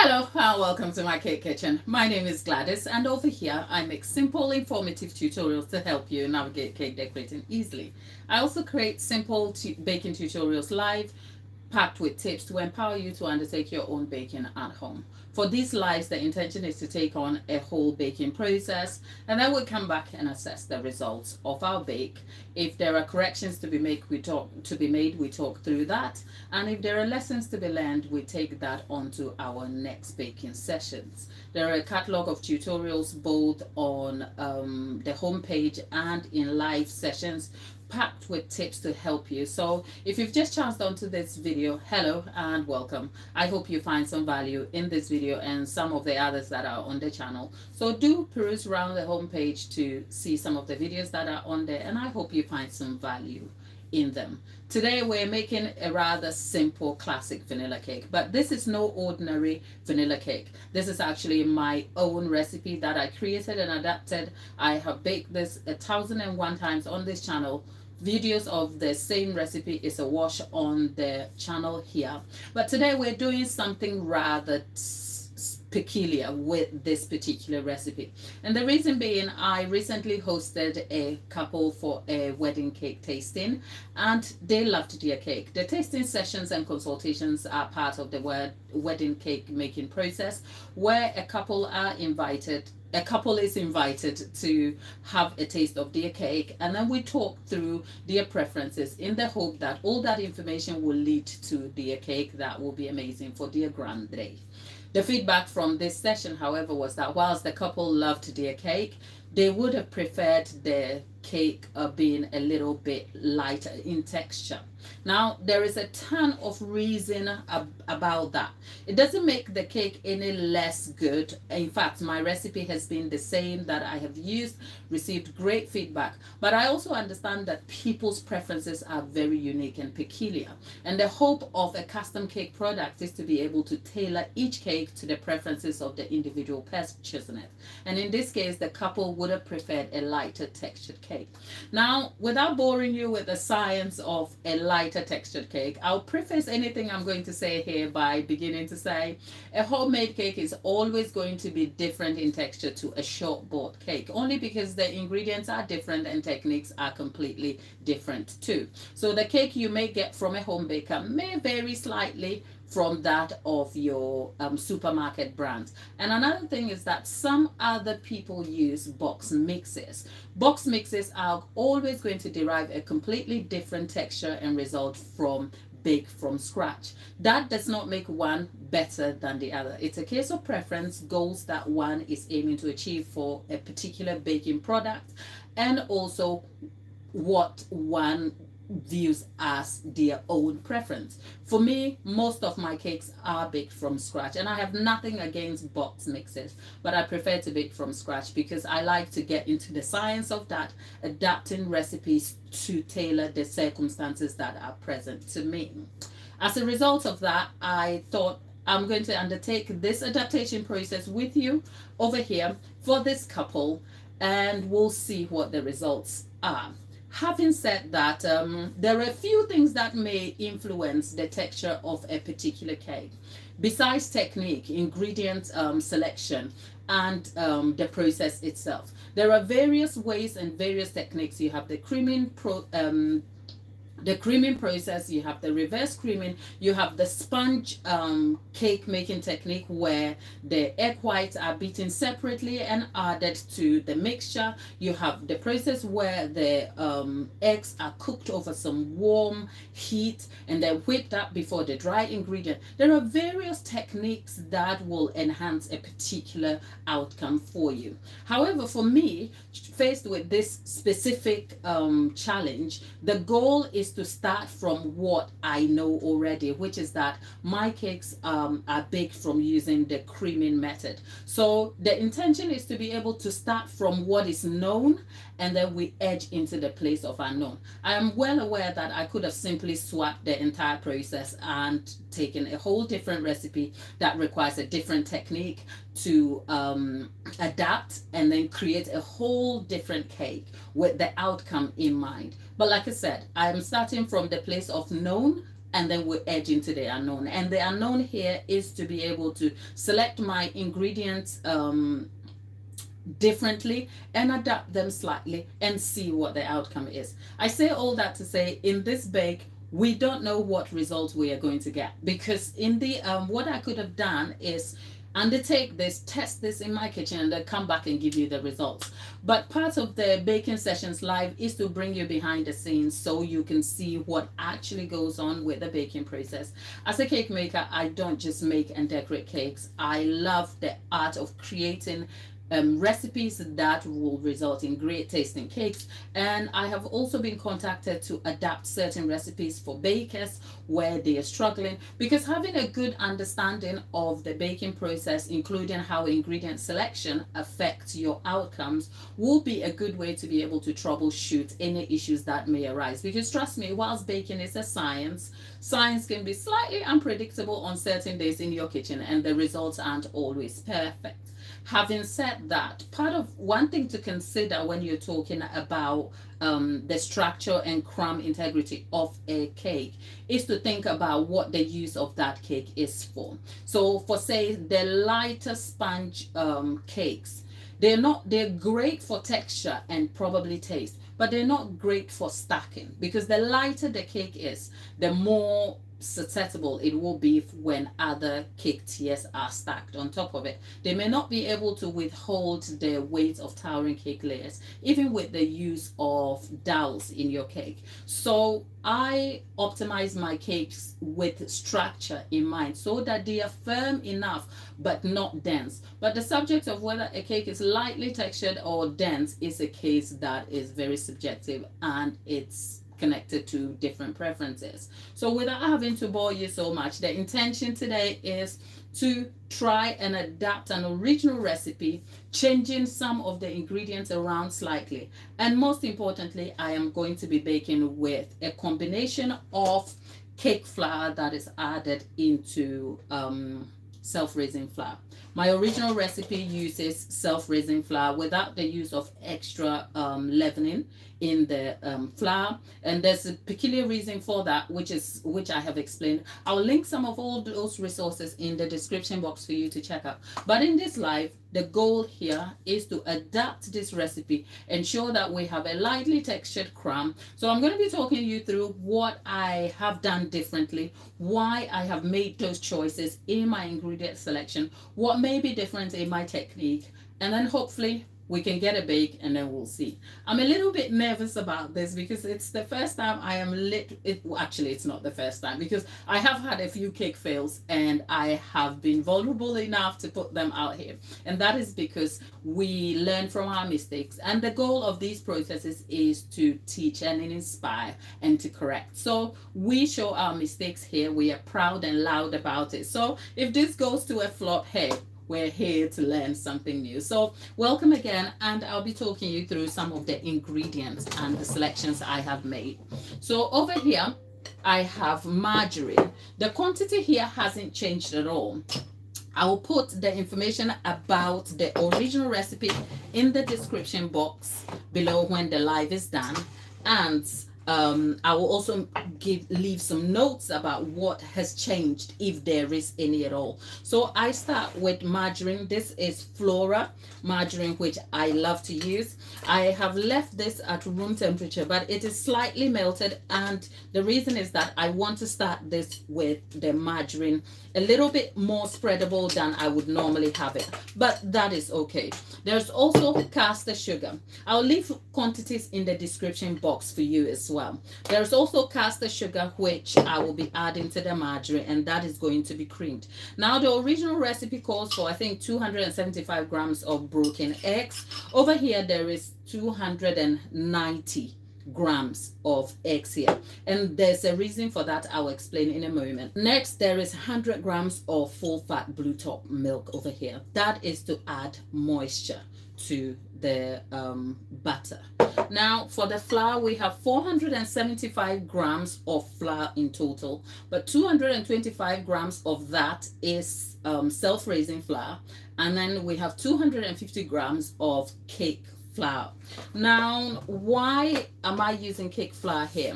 Hello and welcome to my cake kitchen. My name is Gladys and over here I make simple informative tutorials to help you navigate cake decorating easily. I also create simple baking tutorials live packed with tips to empower you to undertake your own baking at home. For these lives, the intention is to take on a whole baking process and then we'll come back and assess the results of our bake. If there are corrections to be made, we talk through that. And if there are lessons to be learned, we take that on to our next baking sessions. There are a catalog of tutorials both on the homepage and in live sessions packed with tips to help you. So if you've just chanced onto this video, hello and welcome. I hope you find some value in this video and some of the others that are on the channel. So do peruse around the homepage to see some of the videos that are on there, and I hope you find some value in them. Today we're making a rather simple classic vanilla cake, but this is no ordinary vanilla cake. This is actually my own recipe that I created and adapted. I have baked this 1,001 times on this channel. Videos of the same recipe is a wash on the channel here, but today we're doing something rather peculiar with this particular recipe. And the reason being, I recently hosted a couple for a wedding cake tasting and they loved their cake. The tasting sessions and consultations are part of the wedding cake making process, where a couple is invited to have a taste of their cake, and then we talk through their preferences in the hope that all that information will lead to their cake that will be amazing for their grand day. The feedback from this session, however, was that whilst the couple loved their cake, they would have preferred the cake being a little bit lighter in texture. Now, there is a ton of reason about that. It doesn't make the cake any less good. In fact, my recipe has been the same that I have used, received great feedback. But I also understand that people's preferences are very unique and peculiar. And the hope of a custom cake product is to be able to tailor each cake to the preferences of the individual purchasing it. And in this case, the couple would have preferred a lighter textured cake. Now, without boring you with the science of a lighter textured cake, I'll preface anything I'm going to say here by beginning to say a homemade cake is always going to be different in texture to a short bought cake, only because the ingredients are different and techniques are completely different too. So the cake you may get from a home baker may vary slightly from that of your supermarket brands. And another thing is that some other people use box mixes. Box mixes are always going to derive a completely different texture and result from bake from scratch. That does not make one better than the other. It's a case of preference, goals that one is aiming to achieve for a particular baking product, and also what one views as their own preference. For me, most of my cakes are baked from scratch, and I have nothing against box mixes, but I prefer to bake from scratch because I like to get into the science of that, adapting recipes to tailor the circumstances that are present to me. As a result of that, I thought I'm going to undertake this adaptation process with you over here for this couple, and we'll see what the results are. Having said that, there are a few things that may influence the texture of a particular cake. Besides technique, ingredient selection, and the process itself, there are various ways and various techniques. You have the creaming process, you have the reverse creaming, you have the sponge cake making technique where the egg whites are beaten separately and added to the mixture. You have the process where the eggs are cooked over some warm heat and then whipped up before the dry ingredient. There are various techniques that will enhance a particular outcome for you. However, for me, faced with this specific challenge, the goal is to start from what I know already, which is that my cakes are baked from using the creaming method. So the intention is to be able to start from what is known and then we edge into the place of unknown. I am well aware that I could have simply swapped the entire process and taken a whole different recipe that requires a different technique to adapt and then create a whole different cake with the outcome in mind. But like I said, I'm starting from the place of known and then we edge into the unknown. And the unknown here is to be able to select my ingredients differently and adapt them slightly and see what the outcome is. I say all that to say, in this bake, we don't know what results we are going to get, because in the what I could have done is undertake this, test this in my kitchen, and then come back and give you the results. But part of the baking sessions live is to bring you behind the scenes so you can see what actually goes on with the baking process. As a cake maker, I don't just make and decorate cakes. I love the art of creating recipes that will result in great tasting cakes. And I have also been contacted to adapt certain recipes for bakers where they are struggling, because having a good understanding of the baking process, including how ingredient selection affects your outcomes, will be a good way to be able to troubleshoot any issues that may arise. Because trust me, whilst baking is a science, science can be slightly unpredictable on certain days in your kitchen, and the results aren't always perfect. Having said that, part of one thing to consider when you're talking about the structure and crumb integrity of a cake is to think about what the use of that cake is for. So for, say, the lighter sponge cakes, they're great for texture and probably taste, but they're not great for stacking, because the lighter the cake is, the more susceptible it will be when other cake tiers are stacked on top of it. They may not be able to withhold the weight of towering cake layers, even with the use of dowels in your cake. So I optimize my cakes with structure in mind, so that they are firm enough but not dense. But the subject of whether a cake is lightly textured or dense is a case that is very subjective, and it's connected to different preferences. So without having to bore you so much, the intention today is to try and adapt an original recipe, changing some of the ingredients around slightly. And most importantly, I am going to be baking with a combination of cake flour that is added into self-raising flour. My original recipe uses self-raising flour without the use of extra leavening in the flour, and there's a peculiar reason for that, which I have explained. I'll link some of all those resources in the description box for you to check out. But in this live, the goal here is to adapt this recipe, ensure that we have a lightly textured crumb. So I'm going to be talking you through what I have done differently, why I have made those choices in my ingredient selection, what may be different in my technique, and then hopefully we can get a bake, and then we'll see. I'm a little bit nervous about this because it's the first time I am actually, it's not the first time, because I have had a few cake fails and I have been vulnerable enough to put them out here. And that is because we learn from our mistakes. And the goal of these processes is to teach and inspire and to correct. So we show our mistakes here. We are proud and loud about it. So if this goes to a flop, hey, we're here to learn something new. So welcome again, and I'll be talking you through some of the ingredients and the selections I have made. So over here, I have margarine. The quantity here hasn't changed at all. I will put the information about the original recipe in the description box below when the live is done, and I will also leave some notes about what has changed, if there is any at all. So I start with margarine. This is Flora margarine, which I love to use. I have left this at room temperature, but it is slightly melted, and the reason is that I want to start this with the margarine a little bit more spreadable than I would normally have it, but that is okay. There's also caster sugar. I'll leave quantities in the description box for you as well. There's also caster sugar, which I will be adding to the margarine, and that is going to be creamed. Now, the original recipe calls for, I think, 275 grams of broken eggs. Over here, there is 290 grams of eggs here, and there's a reason for that. I'll explain in a moment. Next, there is 100 grams of full fat blue top milk over here. That is to add moisture to the butter. Now for the flour, we have 475 grams of flour in total, but 225 grams of that is self-raising flour, and then we have 250 grams of cake flour. Now, why am I using cake flour here?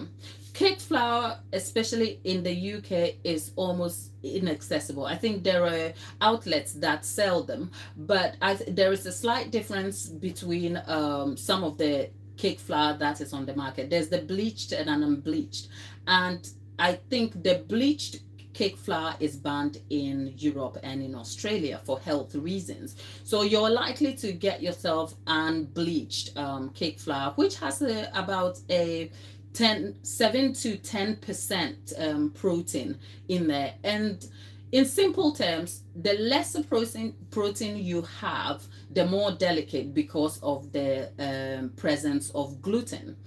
Cake flour, especially in the UK, is almost inaccessible. I think there are outlets that sell them, but there is a slight difference between some of the cake flour that is on the market. There's the bleached and an unbleached, and I think the bleached cake flour is banned in Europe and in Australia for health reasons. So you're likely to get yourself unbleached cake flour, which has about a 7 to 10% protein in there. And in simple terms, the lesser protein you have, the more delicate, because of the presence of gluten.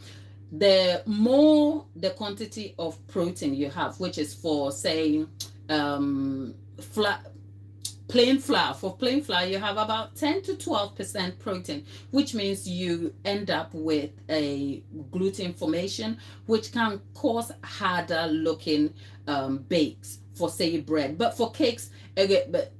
The more the quantity of protein you have, which is for say flat plain flour. For plain flour, you have about 10 to 12% protein, which means you end up with a gluten formation, which can cause harder looking bakes for say bread. But for cakes, again, but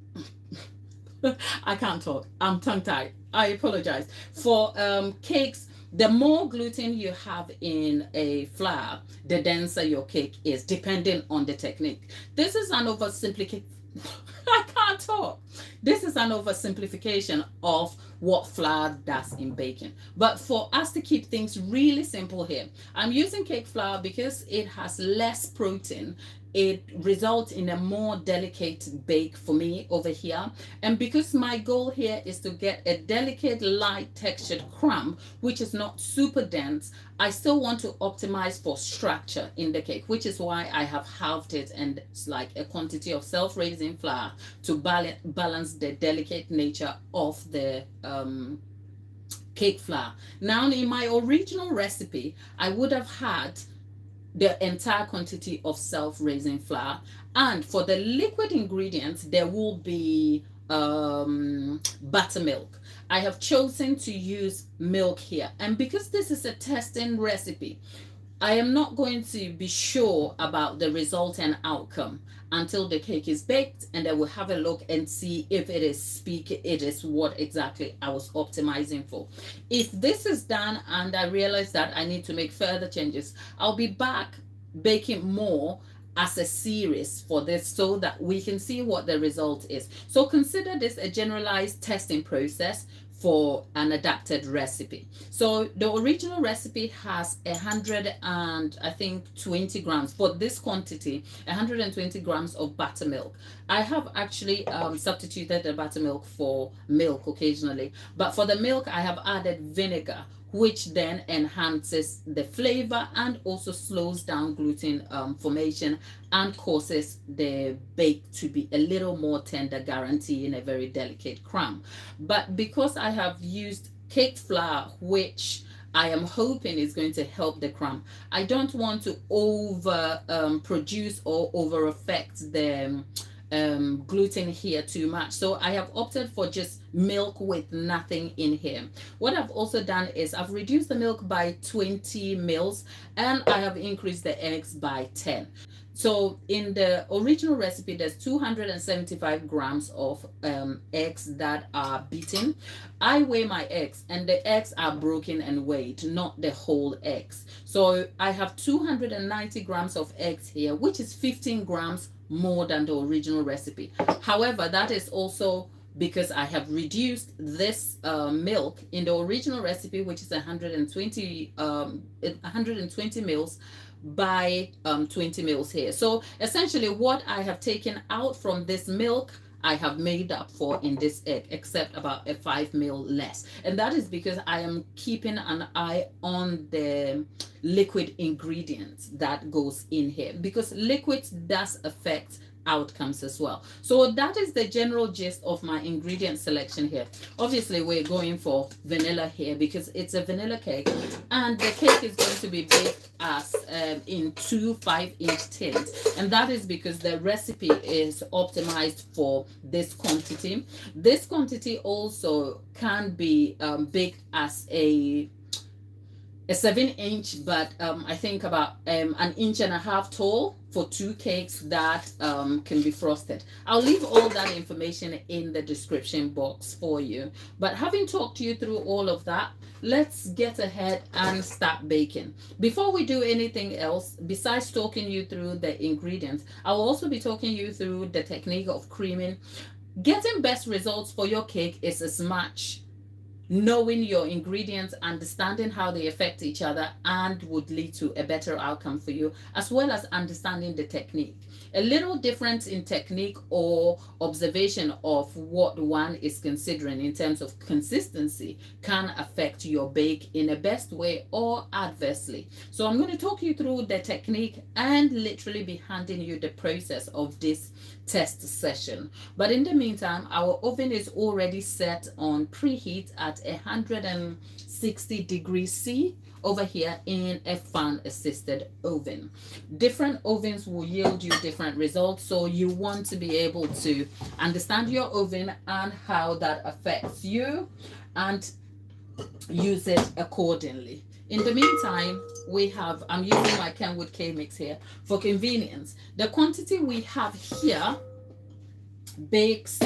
I can't talk. I'm tongue tied. I apologize. For cakes, the more gluten you have in a flour, the denser your cake is, depending on the technique. This is an oversimplification. I can't talk. This is an oversimplification of what flour does in baking. But for us to keep things really simple here, I'm using cake flour because it has less protein. It results in a more delicate bake for me over here. And because my goal here is to get a delicate, light textured crumb, which is not super dense, I still want to optimize for structure in the cake, which is why I have halved it, and it's like a quantity of self-raising flour to balance the delicate nature of the cake flour. Now, in my original recipe, I would have had the entire quantity of self-raising flour, and for the liquid ingredients there will be buttermilk. I have chosen to use milk here, and because this is a testing recipe, I am not going to be sure about the result and outcome until the cake is baked, and I will have a look and see if it is what exactly I was optimizing for. If this is done and I realize that I need to make further changes, I'll be back baking more as a series for this so that we can see what the result is. So consider this a generalized testing process for an adapted recipe. So the original recipe has 100 and I think 20 grams for this quantity, 120 grams of buttermilk. I have actually substituted the buttermilk for milk occasionally, but for the milk I have added vinegar, which then enhances the flavor and also slows down gluten formation and causes the bake to be a little more tender, guaranteeing a very delicate crumb. But because I have used cake flour, which I am hoping is going to help the crumb, I don't want to over produce or over affect the gluten here too much. So I have opted for just milk with nothing in here. What I've also done is I've reduced the milk by 20 mils and I have increased the eggs by 10. So in the original recipe, there's 275 grams of eggs that are beaten. I weigh my eggs and the eggs are broken and weighed, not the whole eggs. So I have 290 grams of eggs here, which is 15 grams more than the original recipe. However, that is also because I have reduced this milk in the original recipe, which is 120 mils, by 20 mils here. So essentially what I have taken out from this milk, I have made up for in this egg, except about a 5 mil less. And that is because I am keeping an eye on the liquid ingredients that goes in here, because liquids does affect outcomes as well. So that is the general gist of my ingredient selection here. Obviously we're going for vanilla here because it's a vanilla cake, and the cake is going to be baked as in 2 5-inch tins, and that is because the recipe is optimized for this quantity. This quantity also can be baked as a a 7 inch, but I think about an inch and a half tall for 2 cakes that can be frosted. I'll leave all that information in the description box for you. But having talked you through all of that, let's get ahead and start baking. Before we do anything else, besides talking you through the ingredients, I'll also be talking you through the technique of creaming. Getting best results for your cake is as much knowing your ingredients, understanding how they affect each other, and would lead to a better outcome for you, as well as understanding the technique. A little difference in technique or observation of what one is considering in terms of consistency can affect your bake in a best way or adversely. So I'm going to talk you through the technique and literally be handing you the process of this test session. But in the meantime, our oven is already set on preheat at 160 degrees C over here in a fan assisted oven. Different ovens will yield you different results, so you want to be able to understand your oven and how that affects you and use it accordingly. In the meantime, I'm using my Kenwood K mix here for convenience. The quantity we have here bakes,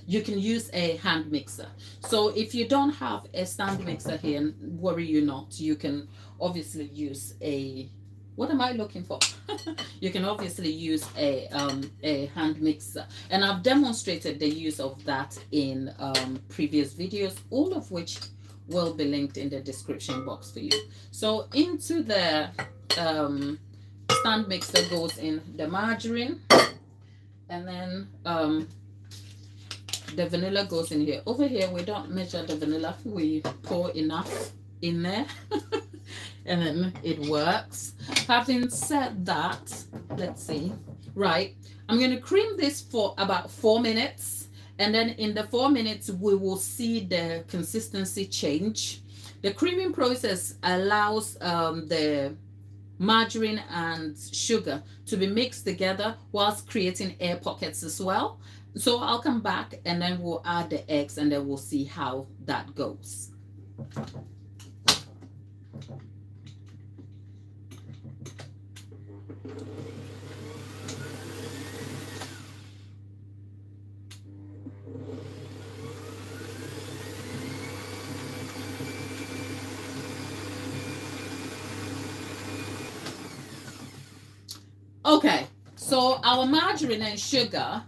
you can use a hand mixer. So if you don't have a stand mixer here, worry you not. You can obviously use what am I looking for? You can obviously use a hand mixer, and I've demonstrated the use of that in previous videos, all of which will be linked in the description box for you. So into the stand mixer goes in the margarine, and then the vanilla goes in here. Over here we don't measure the vanilla, we pour enough in there and then it works. Having said that, let's see, right, I'm going to cream this for about 4 minutes, and then in the 4 minutes we will see the consistency change. The creaming process allows the margarine and sugar to be mixed together whilst creating air pockets as well. So I'll come back and then we'll add the eggs and then we'll see how that goes. Okay, so our margarine and sugar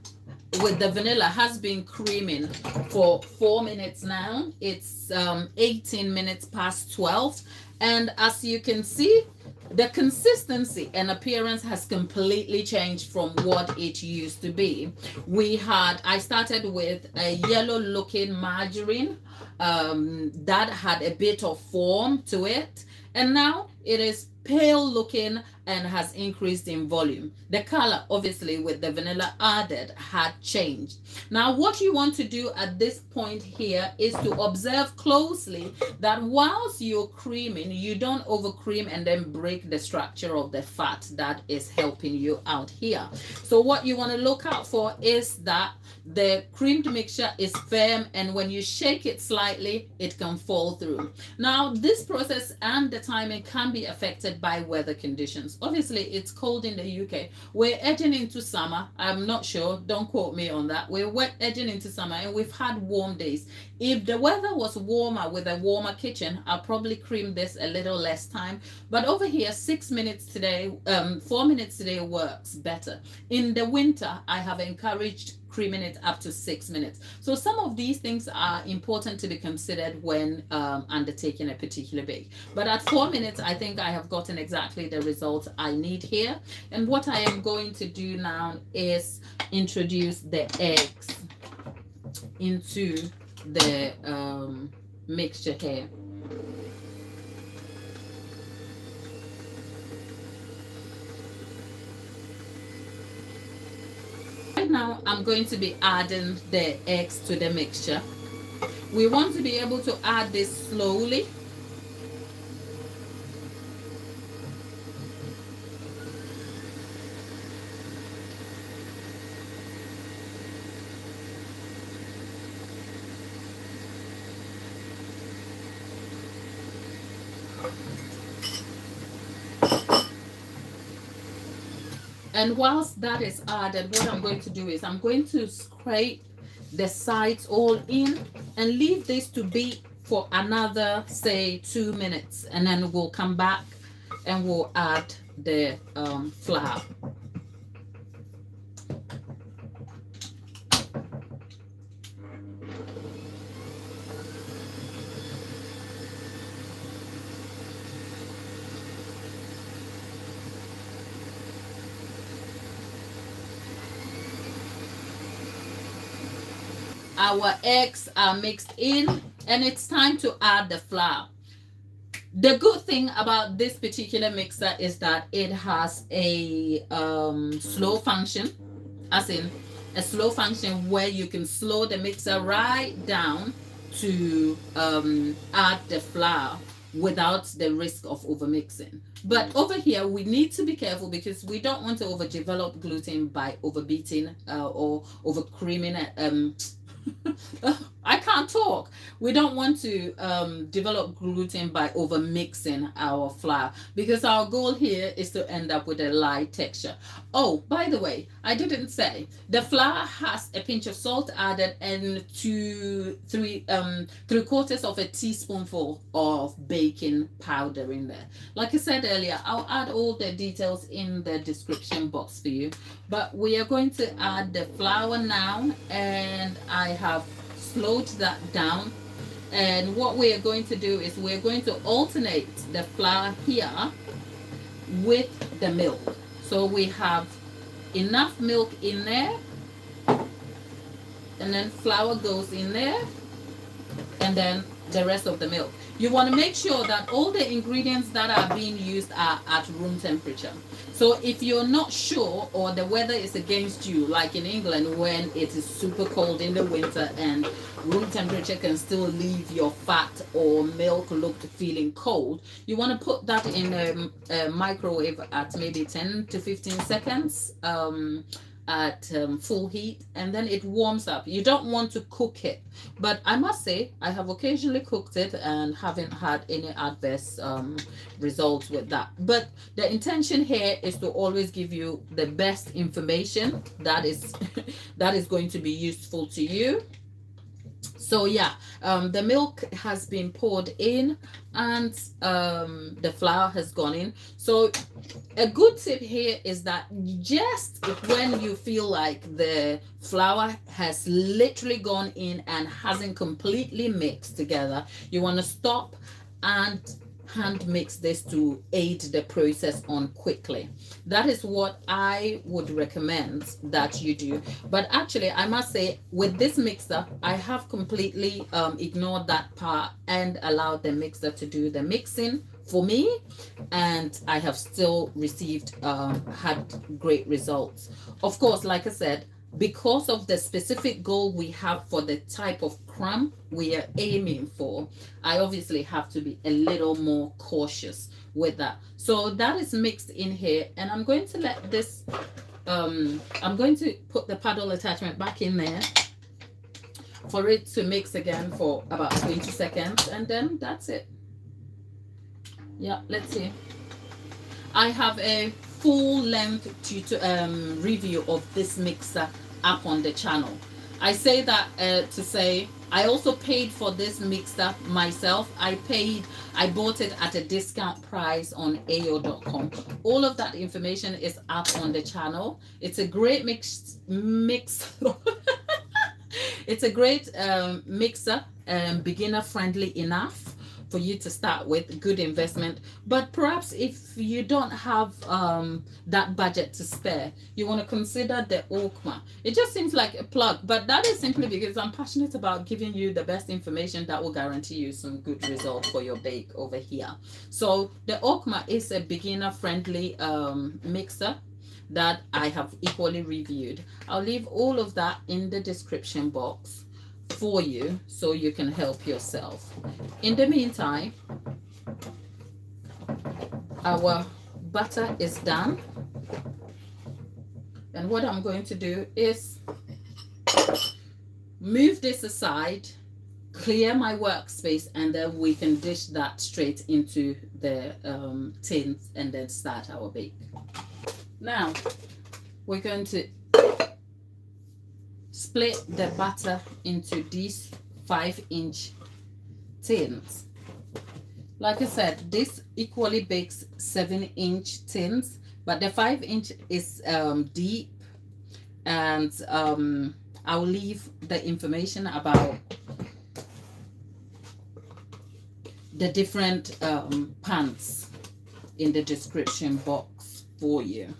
with the vanilla has been creaming for 4 minutes now. It's 18 minutes past 12, and as you can see, the consistency and appearance has completely changed from what it used to be. I started with a yellow looking margarine that had a bit of form to it, and now it is pale looking and has increased in volume. The color, obviously with the vanilla added, had changed. Now what you want to do at this point here is to observe closely that whilst you're creaming, you don't over cream and then break the structure of the fat that is helping you out here. So what you want to look out for is that the creamed mixture is firm, and when you shake it slightly, it can fall through. Now this process and the timing can be affected by weather conditions. Obviously it's cold in the UK. We're edging into summer. I'm not sure, don't quote me on that. We're edging into summer and we've had warm days. If the weather was warmer with a warmer kitchen, I'll probably cream this a little less time, but over here 6 minutes today, 4 minutes today works better. In the winter I have encouraged creaming it up to 6 minutes. So some of these things are important to be considered when undertaking a particular bake. But at 4 minutes, I think I have gotten exactly the result I need here. And what I am going to do now is introduce the eggs into the mixture here. Right now, I'm going to be adding the eggs to the mixture. We want to be able to add this slowly. And whilst that is added, what I'm going to do is I'm going to scrape the sides all in and leave this to beat for another, say, 2 minutes, and then we'll come back and we'll add the flour. Our eggs are mixed in, and it's time to add the flour. The good thing about this particular mixer is that it has a slow function, as in a slow function where you can slow the mixer right down to add the flour without the risk of overmixing. But over here, we need to be careful because we don't want to overdevelop gluten by overbeating or over creaming it. I can't talk. We don't want to develop gluten by over mixing our flour, because our goal here is to end up with a light texture. Oh, by the way, I didn't say the flour has a pinch of salt added and 3/4 of a teaspoonful of baking powder in there. Like I said earlier, I'll add all the details in the description box for you. But we are going to add the flour now, and I have slowed that down. And what we are going to do is we're going to alternate the flour here with the milk. So we have enough milk in there, and then flour goes in there, and then the rest of the milk. You want to make sure that all the ingredients that are being used are at room temperature. So if you're not sure, or the weather is against you, like in England when it is super cold in the winter and room temperature can still leave your fat or milk looked feeling cold, you want to put that in a microwave at maybe 10 to 15 seconds at full heat, and then it warms up. You don't want to cook it, but I must say I have occasionally cooked it and haven't had any adverse results with that. But the intention here is to always give you the best information that is that is going to be useful to you. So yeah, the milk has been poured in, and the flour has gone in. So a good tip here is that just when you feel like the flour has literally gone in and hasn't completely mixed together, you want to stop and hand mix this to aid the process on quickly. That is what I would recommend that you do. But actually, I must say, with this mixer, I have completely ignored that part and allowed the mixer to do the mixing for me, and I have still received had great results. Of course, like I said, because of the specific goal we have for the type of crumb we are aiming for, I obviously have to be a little more cautious with that. So that is mixed in here, and I'm going to let this I'm going to put the paddle attachment back in there for it to mix again for about 20 seconds, and then that's it. Yeah, let's see. I have a full-length review of this mixer up on the channel. I say that to say I also paid for this mixer myself. I bought it at a discount price on AO.com. All of that information is up on the channel. It's a great mix. It's a great mixer, beginner friendly enough for you to start with, good investment. But perhaps if you don't have that budget to spare, you want to consider the Okma. It just seems like a plug, but that is simply because I'm passionate about giving you the best information that will guarantee you some good results for your bake over here. So the Okma is a beginner friendly mixer that I have equally reviewed. I'll leave all of that in the description box for you so you can help yourself. In the meantime, our butter is done, and what I'm going to do is move this aside, clear my workspace, and then we can dish that straight into the tins and then start our bake. Now we're going to split the batter into these 5-inch tins. Like I said, this equally bakes 7-inch tins, but the 5-inch is deep, and I'll leave the information about the different pans in the description box for you.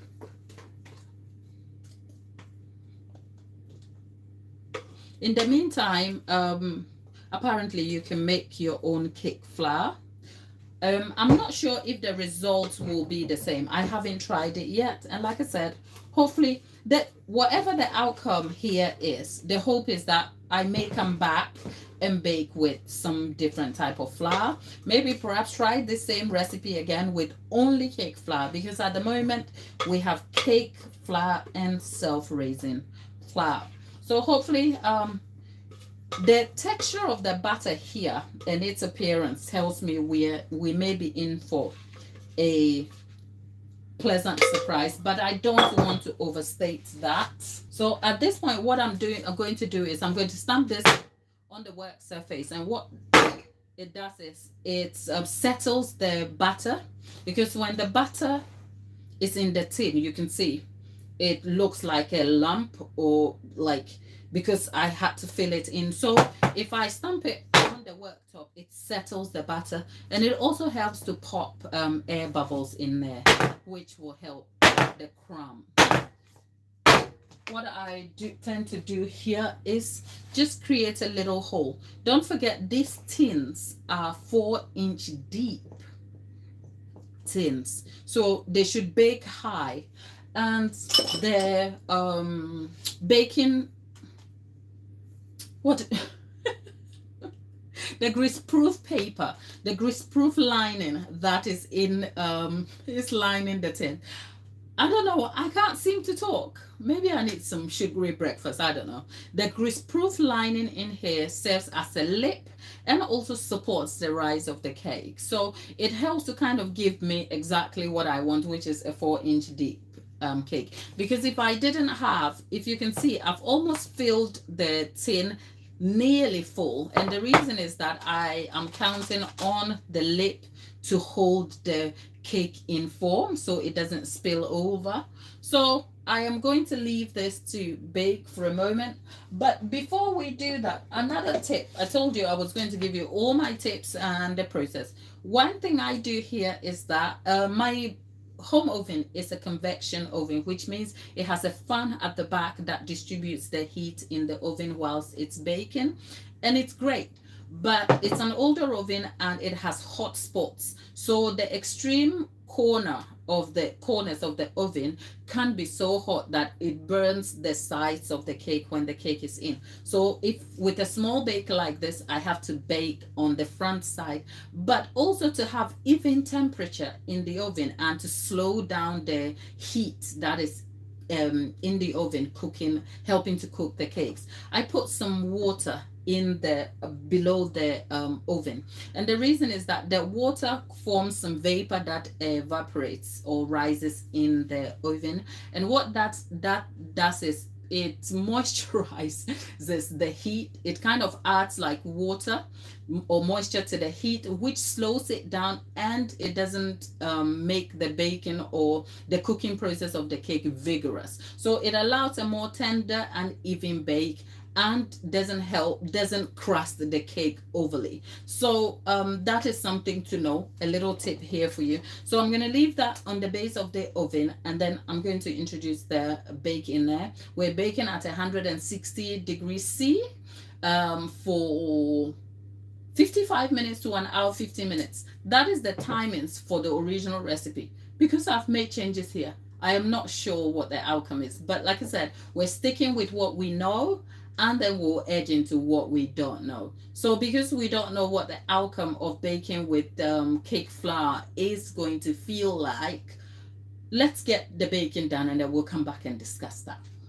In the meantime, apparently you can make your own cake flour. I'm not sure if the results will be the same. I haven't tried it yet, and like I said, hopefully that whatever the outcome here is, the hope is that I may come back and bake with some different type of flour. Maybe perhaps try the same recipe again with only cake flour, because at the moment we have cake flour and self-raising flour. So hopefully the texture of the batter here and its appearance tells me we may be in for a pleasant surprise, but I don't want to overstate that. So at this point, what I'm going to do is I'm going to stamp this on the work surface, and what it does is it settles the batter, because when the batter is in the tin, you can see it looks like a lump, or like, because I had to fill it in. So if I stamp it on the worktop, it settles the batter, and it also helps to pop air bubbles in there, which will help the crumb. What I tend to do here is just create a little hole. Don't forget, these tins are 4-inch deep tins, so they should bake high, and the baking the grease-proof paper, the grease-proof lining that is in is lining the tin. I don't know, I can't seem to talk. Maybe I need some sugary breakfast, I don't know. The grease-proof lining in here serves as a lip and also supports the rise of the cake. So it helps to kind of give me exactly what I want, which is a 4-inch deep cake. Because if I didn't have, if you can see, I've almost filled the tin nearly full, and the reason is that I am counting on the lip to hold the cake in form so it doesn't spill over. So I am going to leave this to bake for a moment. But before we do that, another tip. I told you I was going to give you all my tips and the process. One thing I do here is that my home oven is a convection oven, which means it has a fan at the back that distributes the heat in the oven whilst it's baking, and it's great. But it's an older oven and it has hot spots, so the extreme corners of the oven can be so hot that it burns the sides of the cake when the cake is in. So if with a small baker like this, I have to bake on the front side, but also to have even temperature in the oven and to slow down the heat that is in the oven helping to cook the cakes. I put some water in the below the oven, and the reason is that the water forms some vapor that evaporates or rises in the oven, and what that does is it moisturizes the heat. It kind of adds like water or moisture to the heat, which slows it down, and it doesn't make the baking or the cooking process of the cake vigorous. So it allows a more tender and even bake, and doesn't crust the cake overly. So that is something to know, a little tip here for you. So I'm going to leave that on the base of the oven, and then I'm going to introduce the bake in there. We're baking at 160 degrees C for 55 minutes to 1 hour 15 minutes. That is the timings for the original recipe. Because I've made changes here, I am not sure what the outcome is, but like I said, we're sticking with what we know, and then we'll edge into what we don't know. So because we don't know what the outcome of baking with cake flour is going to feel like, let's get the baking done, and then we'll come back and discuss that.